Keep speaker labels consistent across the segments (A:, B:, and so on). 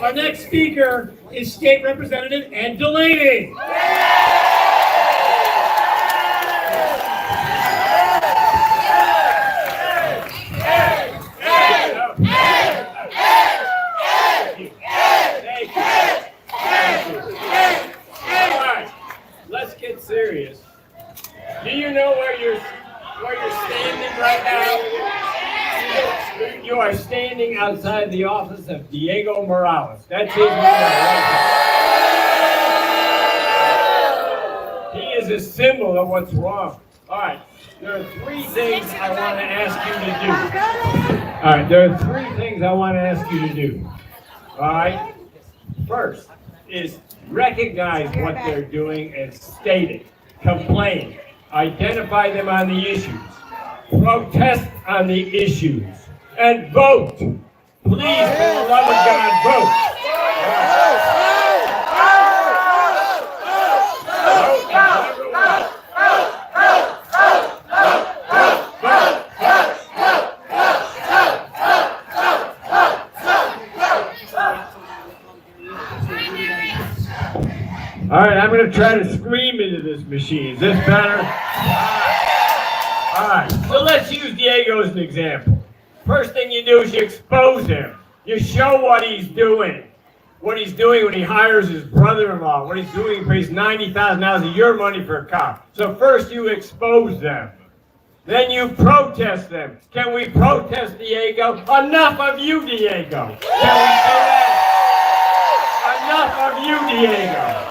A: Our next speaker is State Representative Ed DeLaney. Let's get serious. Do you know where you're standing right now? You are standing outside the office of Diego Morales. That's his name right there. He is a symbol of what's wrong. All right, there are three things I want to ask you to do. All right, there are three things I want to ask you to do. All right, first is recognize what they're doing and state it. Complain. Identify them on the issues. Protest on the issues. And vote. Please, for the love of God, vote. All right, I'm going to try to scream into this machine. Is this better? All right, so let's use Diego as an example. First thing you do is you expose him. You show what he's doing. What he's doing when he hires his brother-in-law. What he's doing, he pays $90,000 of your money for a car. So first you expose them. Then you protest them. Can we protest Diego? Enough of you, Diego. Can we say that? Enough of you, Diego.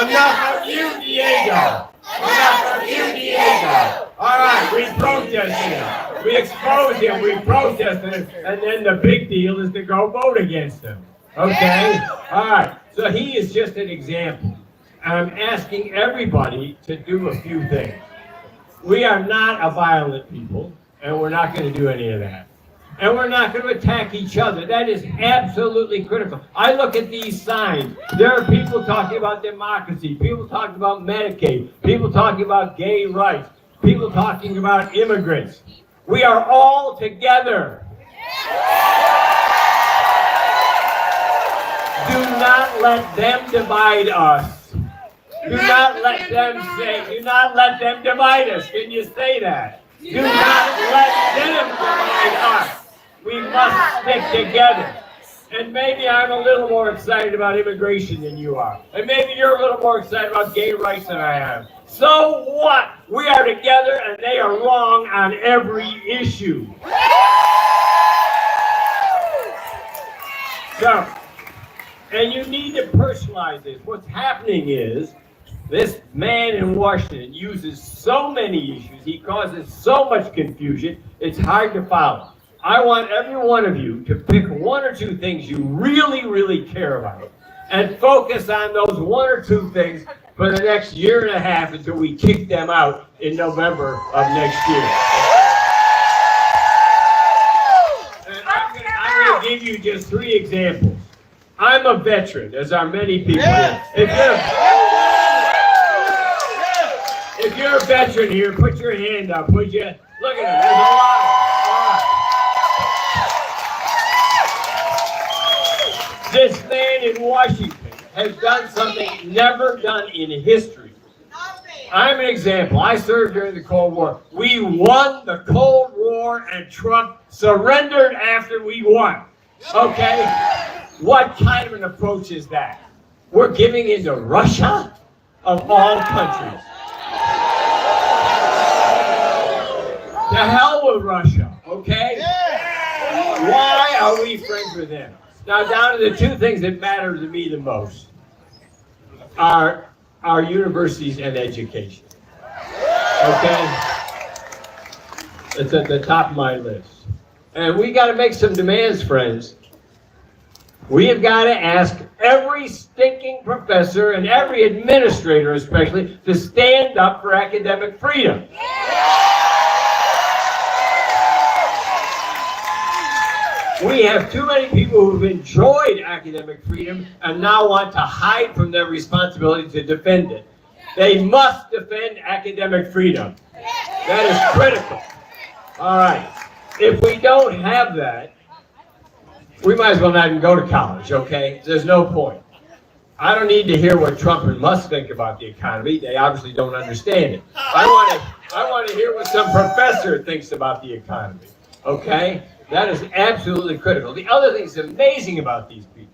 A: Enough of you, Diego. Enough of you, Diego. All right, we protest him. We expose him, we protest him, and then the big deal is to go vote against him. Okay? All right, so he is just an example. I'm asking everybody to do a few things. We are not a violent people, and we're not going to do any of that. And we're not going to attack each other. That is absolutely critical. I look at these signs. There are people talking about democracy, people talking about Medicaid, people talking about gay rights, people talking about immigrants. We are all together. Do not let them divide us. Do not let them divide us. Can you say that? Do not let them divide us. We must stick together. And maybe I'm a little more excited about immigration than you are. And maybe you're a little more excited about gay rights than I am. So what? We are together and they are wrong on every issue. So, and you need to personalize this. What's happening is this man in Washington uses so many issues. He causes so much confusion. It's hard to follow. I want every one of you to pick one or two things you really, really care about and focus on those one or two things for the next year and a half until we kick them out in November of next year. And I'm going to give you just three examples. I'm a veteran, as are many people here. If you're a veteran here, put your hand up, would you? Look at them, there's a lot. This man in Washington has done something never done in history. I'm an example. I served during the Cold War. We won the Cold War and Trump surrendered after we won. Okay? What kind of an approach is that? We're giving in to Russia of all countries. To hell with Russia, okay? Why are we friends with them? Now, down to the two things that matter to me the most are our universities and education. Okay? It's at the top of my list. And we got to make some demands, friends. We have got to ask every stinking professor and every administrator especially to stand up for academic freedom. We have too many people who've enjoyed academic freedom and now want to hide from their responsibility to defend it. They must defend academic freedom. That is critical. All right. If we don't have that, we might as well not even go to college, okay? There's no point. I don't need to hear what Trump and Musk think about the economy. They obviously don't understand it. I want to hear what some professor thinks about the economy, okay? That is absolutely critical. The other thing that's amazing about these people,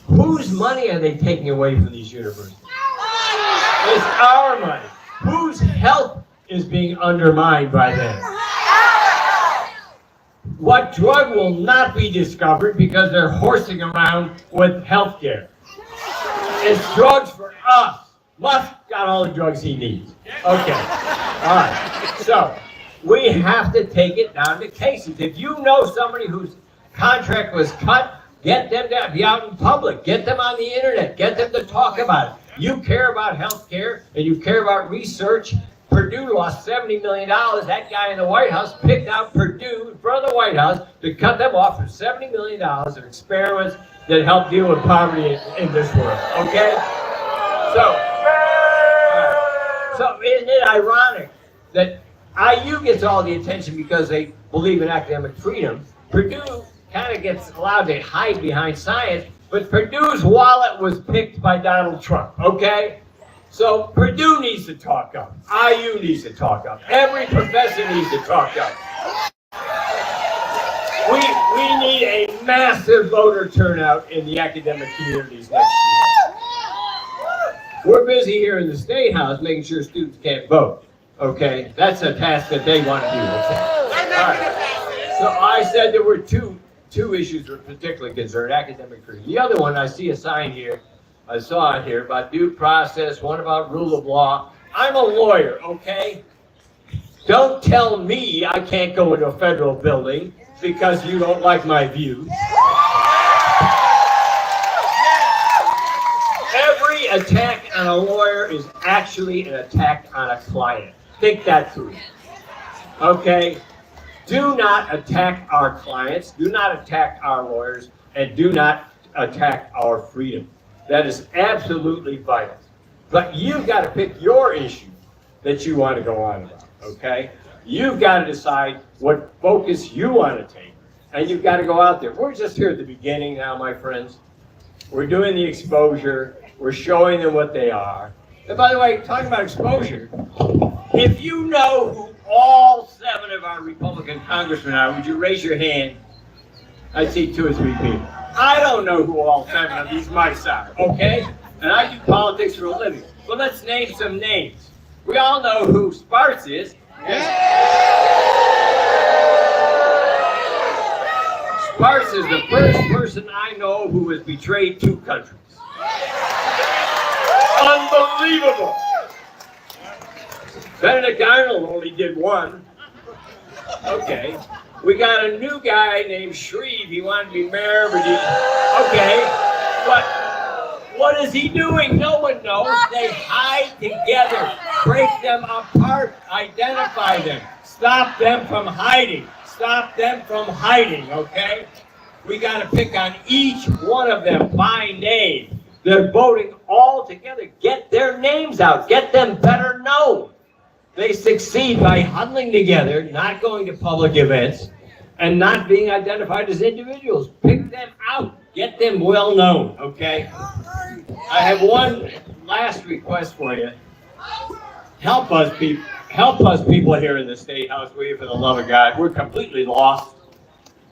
A: whose money are they taking away from these universities? It's our money. Whose health is being undermined by them? What drug will not be discovered because they're horsing around with health care? It's drugs for us. Musk got all the drugs he needs. Okay. All right. So we have to take it down to cases. If you know somebody whose contract was cut, get them to be out in public. Get them on the internet. Get them to talk about it. You care about health care and you care about research. Purdue lost $70 million. That guy in the White House picked out Purdue in front of the White House to cut them off for $70 million of experiments that help deal with poverty in this world. Okay? So isn't it ironic that IU gets all the attention because they believe in academic freedom? Purdue kind of gets allowed to hide behind science, but Purdue's wallet was picked by Donald Trump, okay? So Purdue needs to talk up. IU needs to talk up. Every professor needs to talk up. We need a massive voter turnout in the academic communities next year. We're busy here in the Statehouse making sure students can't vote, okay? That's a task that they want to do, okay? All right. So I said there were two issues that were particularly concerned, academic freedom. The other one, I see a sign here, I saw it here, about due process, one about rule of law. I'm a lawyer, okay? Don't tell me I can't go into a federal building because you don't like my views. Every attack on a lawyer is actually an attack on a client. Think that through, okay? Do not attack our clients, do not attack our lawyers, and do not attack our freedom. That is absolutely vital. But you've got to pick your issue that you want to go on about, okay? You've got to decide what focus you want to take, and you've got to go out there. We're just here at the beginning now, my friends. We're doing the exposure. We're showing them what they are. And by the way, talking about exposure, if you know who all 7 of our Republican congressmen are, would you raise your hand? I see 2 or 3 people. I don't know who all 7 of these mice are, okay? And I do politics for a living. Well, let's name some names. We all know who Sparks is. Sparks is the first person I know who has betrayed 2 countries. Unbelievable! Benedict Arnold only did 1. Okay. We got a new guy named Shreve. He wanted to be mayor, but okay. But what is he doing? No one knows. They hide together. Break them apart. Identify them. Stop them from hiding. Stop them from hiding, okay? We got to pick on each one of them by name. They're voting all together. Get their names out. Get them better known. They succeed by huddling together, not going to public events, and not being identified as individuals. Pick them out. Get them well known, okay? I have one last request for you. Help us people here in the Statehouse, will you, for the love of God. We're completely lost.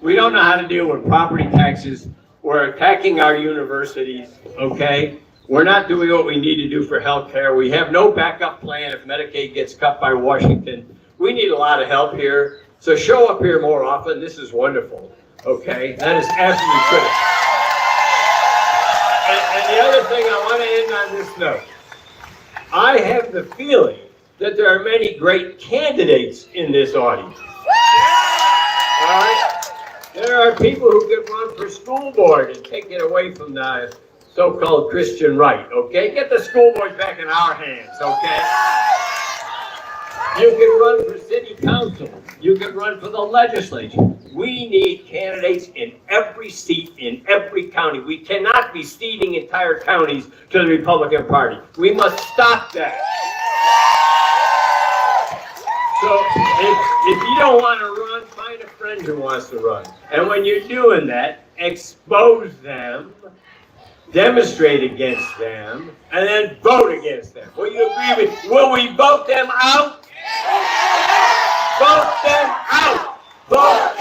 A: We don't know how to deal with property taxes. We're attacking our universities, okay? We're not doing what we need to do for health care. We have no backup plan if Medicaid gets cut by Washington. We need a lot of help here. So show up here more often. This is wonderful, okay? That is absolutely critical. And the other thing I want to end on this note. I have the feeling that there are many great candidates in this audience. All right? There are people who could run for school board and take it away from the so-called Christian right, okay? Get the school board back in our hands, okay? You can run for city council. You can run for the legislature. We need candidates in every seat in every county. We cannot be ceding entire counties to the Republican Party. We must stop that. So if you don't want to run, find a friend who wants to run. And when you're doing that, expose them, demonstrate against them, and then vote against them. Will you agree with? Will we vote them out? Vote them out! Vote